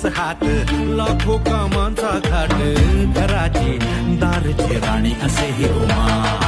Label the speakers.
Speaker 1: तिचाच हात लाखो कामांचा घाट घराची दारची राणी असे ही उमा